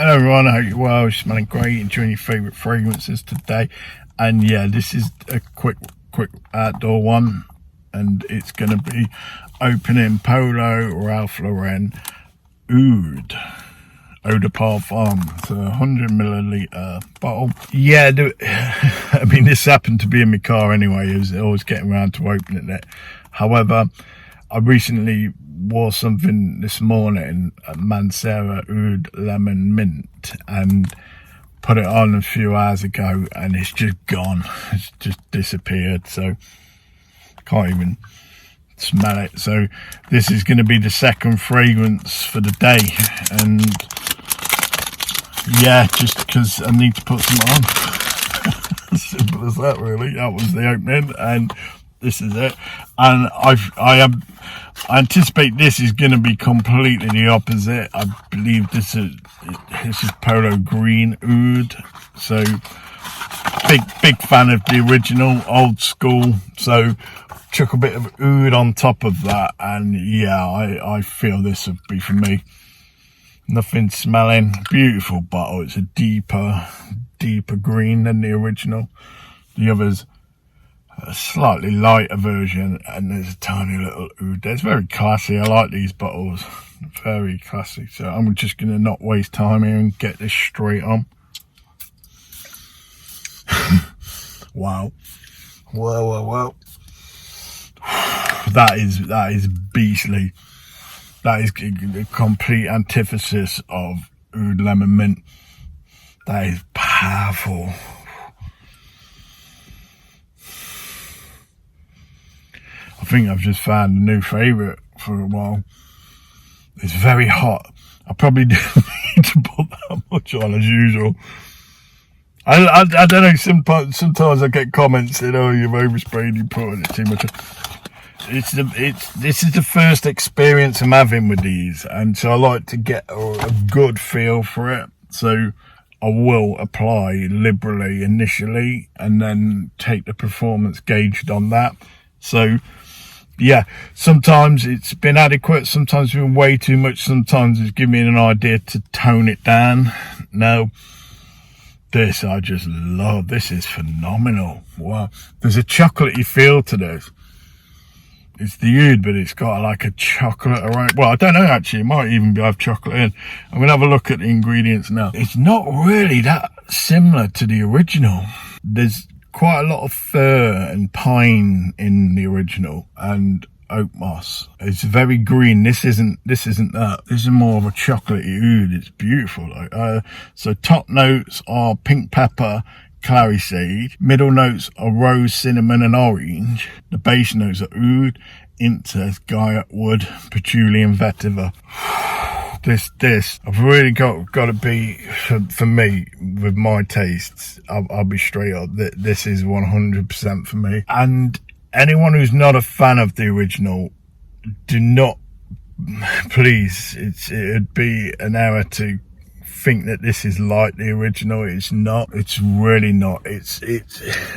Hello everyone, I hope you're well, smelling great, enjoying your favourite fragrances today. And yeah, this is a quick outdoor one, and it's going to be opening Polo Ralph Lauren Oud Eau de Parfum. It's a 100ml bottle. Yeah, I mean, this happened to be in my car anyway. I was always getting around to opening it. However, I recently wore something this morning, a Mancera Oud Lemon Mint, and put it on a few hours ago, and it's just gone. It's just disappeared, so I can't even smell it. So this is going to be the second fragrance for the day, and yeah, just because I need to put some on. Simple as that, really. That was the opening, and this is it. And I anticipate this is going to be completely the opposite. I believe this is Polo Green Oud. So big fan of the original, old school. So chuck a bit of oud on top of that, and yeah, I feel this would be for me. Nothing smelling, beautiful bottle. It's a deeper green than the original. The others a slightly lighter version, and there's a tiny little oud there. It's very classy. I like these bottles, very classy. So I'm just going to not waste time here and get this straight on. Wow. Whoa. That is beastly. That is a complete antithesis of Oud Lemon Mint. That is powerful. I think I've just found a new favourite for a while. It's very hot. I probably didn't need to put that much on as usual. I don't know, sometimes I get comments saying, oh, you've oversprayed, you put it too much. This is the first experience I'm having with these, and so I like to get a good feel for it. So I will apply liberally initially, and then take the performance gauged on that. So yeah, sometimes it's been adequate, sometimes it's been way too much, sometimes it's given me an idea to tone it down. Now, this I just love. This is phenomenal. Wow. There's a chocolatey feel to this. It's the oud, but it's got like a chocolate around. Well, I don't know, actually. It might even have chocolate in. I'm going to have a look at the ingredients now. It's not really that similar to the original. There's quite a lot of fir and pine in the original, and oak moss. It's very green. This isn't that. This is more of a chocolatey oud. It's beautiful. So top notes are pink pepper, Clary sage. Middle notes are rose, cinnamon, and orange. The base notes are oud, incense, Guaiac wood, patchouli, and vetiver. This, I've really got to be, for me, with my tastes, I'll be straight up, this is 100% for me. And anyone who's not a fan of the original, do not, please, it'd be an error to think that this is like the original. It's not. It's really not.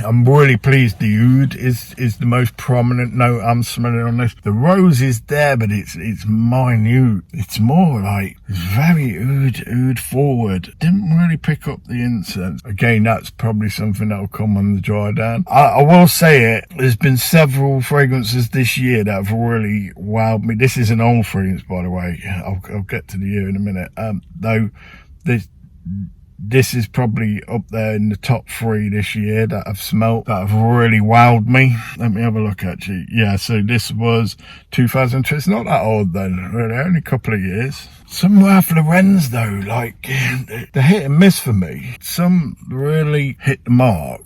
I'm really pleased the oud is the most prominent note I'm smelling on this. The rose is there, but it's minute. It's more like, it's very oud forward. Didn't really pick up the incense. Again, that's probably something that'll come on the dry down. I will say it, there's been several fragrances this year that have really wowed me. This is an old fragrance, by the way. I'll get to the year in a minute. Though this is probably up there in the top 3 this year that I've smelt that have really wowed me. Let me have a look, actually. Yeah, so this was 2002. It's not that old then, really, only a couple of years. Some Ralph Lauren's though, like, they're hit and miss for me. Some really hit the mark,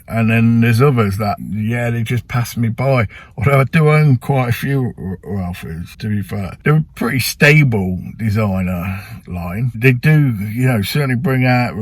and then there's others that, yeah, they just pass me by. Although I do own quite a few Ralphs, to be fair. They're a pretty stable designer line. They do, certainly bring out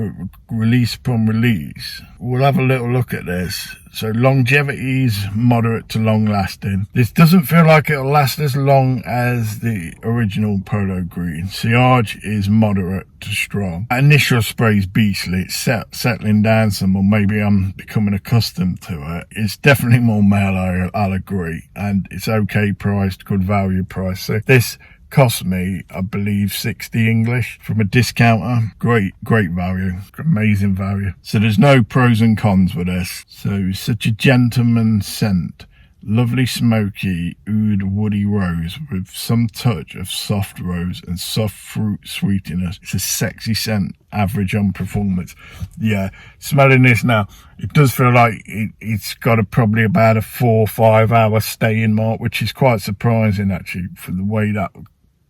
release upon release. We'll have a little look at this. So longevity's moderate to long lasting. This doesn't feel like it'll last as long as the original Polo Green. Sillage is moderate to strong. Initial spray's beastly. It's settling down some, or maybe I'm becoming accustomed to it. It's definitely more male, I'll agree. And it's okay priced, good value price. So this Cost me, I believe, 60 English from a discounter. Great value, amazing value. So there's no pros and cons with this. So such a gentleman scent. Lovely smoky oud woody rose with some touch of soft rose and soft fruit sweetiness. It's a sexy scent, average on performance. Yeah, smelling this now, it does feel like it's got probably about a 4 or 5 hour staying mark, which is quite surprising actually for the way that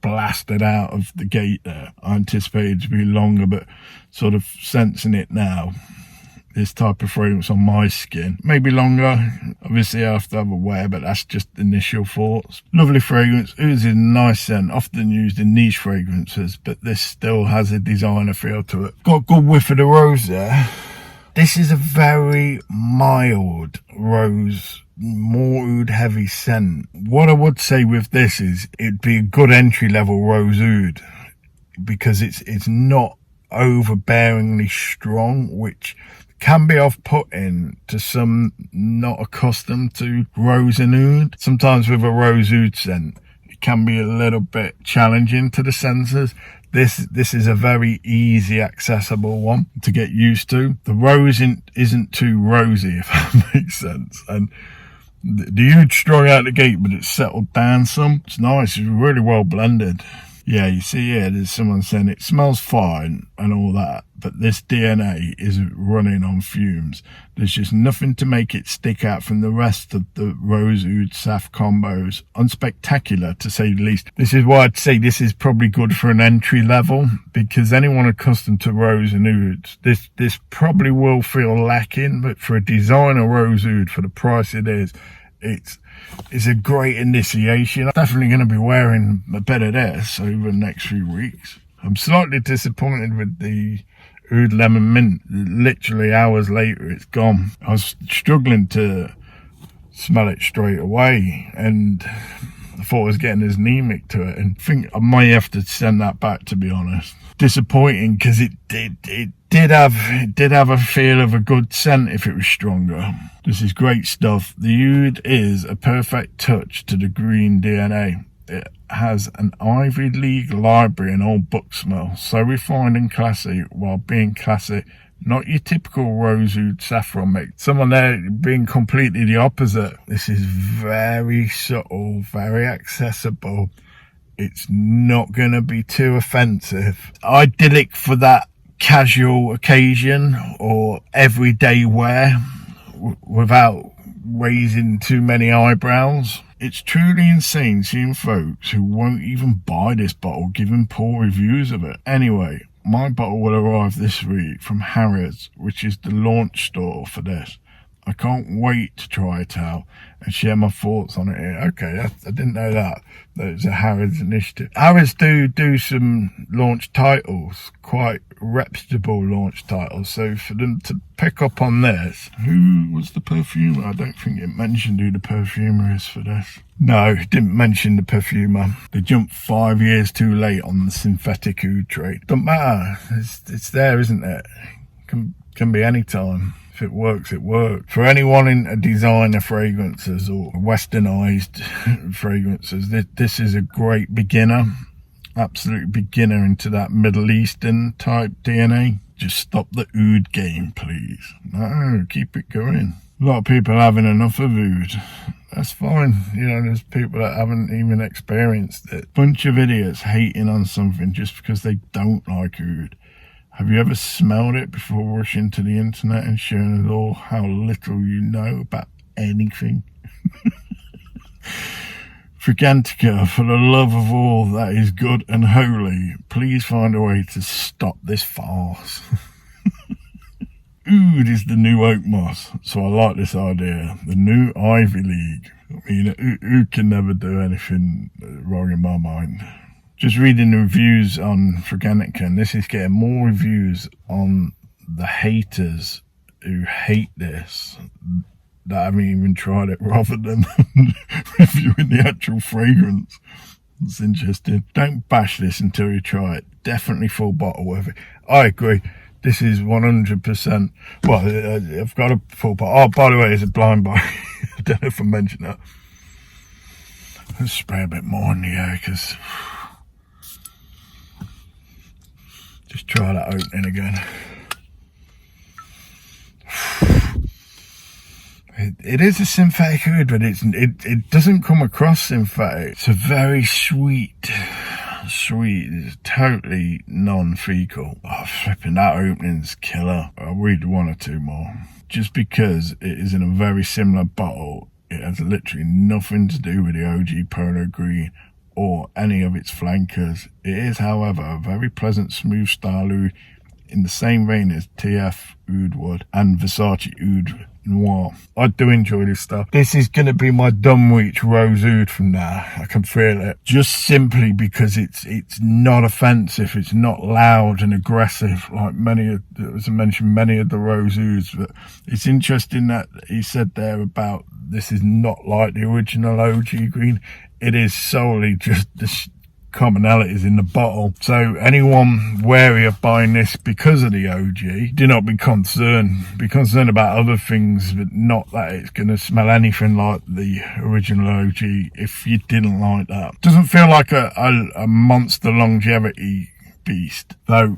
blasted out of the gate there. I anticipated it to be longer, but sort of sensing it now. This type of fragrance on my skin, maybe longer. Obviously I have to have a wear, but that's just initial thoughts. Lovely fragrance. Oud is a nice scent, often used in niche fragrances, but this still has a designer feel to it. Got a good whiff of the rose there. This is a very mild rose, more oud heavy scent. What I would say with this is it'd be a good entry level rose oud, because it's not overbearingly strong, which can be off-putting to some not accustomed to rose and oud. Sometimes with a rose oud scent, it can be a little bit challenging to the senses. This is a very easy, accessible one to get used to. The rose isn't too rosy, if that makes sense. And the oud strong out the gate, but it's settled down some. It's nice, it's really well blended. Yeah, you see here, there's someone saying it smells fine and all that, but this DNA is running on fumes. There's just nothing to make it stick out from the rest of the rose oud saf combos. Unspectacular, to say the least. This is why I'd say this is probably good for an entry level, because anyone accustomed to rose and oud, this probably will feel lacking, but for a designer rose oud, for the price it is, it's a great initiation. I'm definitely going to be wearing a bit of this over the next few weeks. I'm slightly disappointed with the Oud Lemon Mint. Literally hours later, it's gone. I was struggling to smell it straight away, and I thought I was getting anemic to it, and I think I might have to send that back, to be honest. Disappointing, because it did have a feel of a good scent if it was stronger. This is great stuff. The oud is a perfect touch to the green DNA. It has an Ivy League library and old book smell, so refined and classy while being classic. Not your typical rose oud saffron mix. Someone there being completely the opposite. This is very subtle, very accessible. It's not going to be too offensive. Idyllic for that casual occasion or everyday wear without raising too many eyebrows. It's truly insane seeing folks who won't even buy this bottle giving poor reviews of it. Anyway, my bottle will arrive this week from Harrods, which is the launch store for this. I can't wait to try it out and share my thoughts on it here. Okay, I didn't know that it's a Harrods initiative. Harrods do some launch titles, quite reputable launch titles. So for them to pick up on this, who was the perfumer? I don't think it mentioned who the perfumer is for this. No, it didn't mention the perfumer. They jumped 5 years too late on the synthetic oud trade. Don't matter. It's there, isn't it? Can be any time. If it works, it works. For anyone in designer fragrances or westernized fragrances, this is a great beginner. Absolute beginner into that Middle Eastern type DNA. Just stop the oud game, please. No, keep it going. A lot of people having enough of oud. That's fine. You know, there's people that haven't even experienced it. Bunch of idiots hating on something just because they don't like oud. Have you ever smelled it before rushing to the internet and showing us all how little you know about anything? Fragrantica, for the love of all that is good and holy, please find a way to stop this farce. Oud is the new oak moss, so I like this idea. The new Ivy League. I mean, oud can never do anything wrong in my mind. Just reading the reviews on Fragrantica, and this is getting more reviews on the haters who hate this that haven't even tried it, rather than reviewing the actual fragrance. It's interesting. Don't bash this until you try it. Definitely full bottle worth it. I agree. This is 100%. Well, I've got a full bottle. Oh, by the way, it's a blind buy. I don't know if I mentioned that. Let's spray a bit more in the air, because Just try that opening again. It is a synthetic oud, but it doesn't come across synthetic. It's a very sweet, it's totally non-fecal. Oh, flipping, that opening's killer. I'll read one or two more. Just because it is in a very similar bottle, it has literally nothing to do with the OG Polo Green or any of its flankers. It is, however, a very pleasant, smooth style oud in the same vein as TF Oud Wood and Versace Oud Noir. I do enjoy this stuff. This is going to be my Dunwich Rose Oud from now. I can feel it. Just simply because it's not offensive. It's not loud and aggressive like as I mentioned, many of the Rose Ouds. But it's interesting that he said there about this is not like the original OG Green. It is solely just the commonalities in the bottle. So anyone wary of buying this because of the OG, do not be concerned. Be concerned about other things, but not that it's going to smell anything like the original OG if you didn't like that. Doesn't feel like a monster longevity beast, though.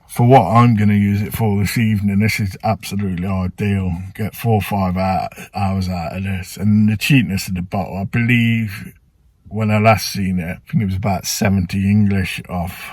For what I'm going to use it for this evening, this is absolutely ideal. Get 4 or 5 hours out of this. And the cheapness of the bottle, I believe when I last seen it, I think it was about 70 English off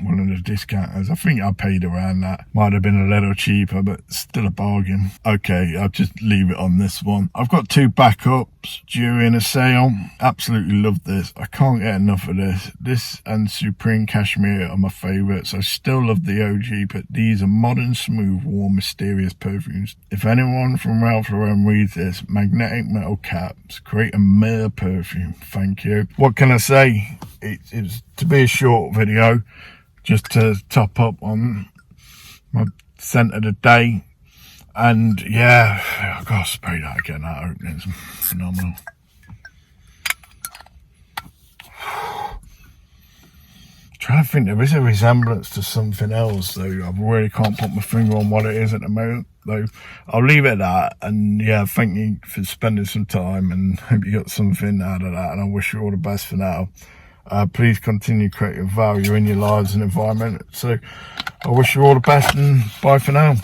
one of the discounters. I think I paid around that. Might have been a little cheaper, but still a bargain. Okay, I'll just leave it on this one. I've got 2 backups during a sale. Absolutely love this. I can't get enough of this. This and Supreme Cashmere are my favourites. I still love the OG, but these are modern, smooth, warm, mysterious perfumes. If anyone from Ralph Lauren reads this, magnetic metal caps, create a male perfume. Thank you. What can I say? It's to be a short video, just to top up on my scent of the day. And yeah, I've got to spray that again. That opening's phenomenal. Trying to think, there is a resemblance to something else, though I really can't put my finger on what it is at the moment, though. I'll leave it at that. And yeah, thank you for spending some time, and hope you got something out of that, and I wish you all the best for now. Please continue creating value in your lives and environment. So I wish you all the best, and bye for now.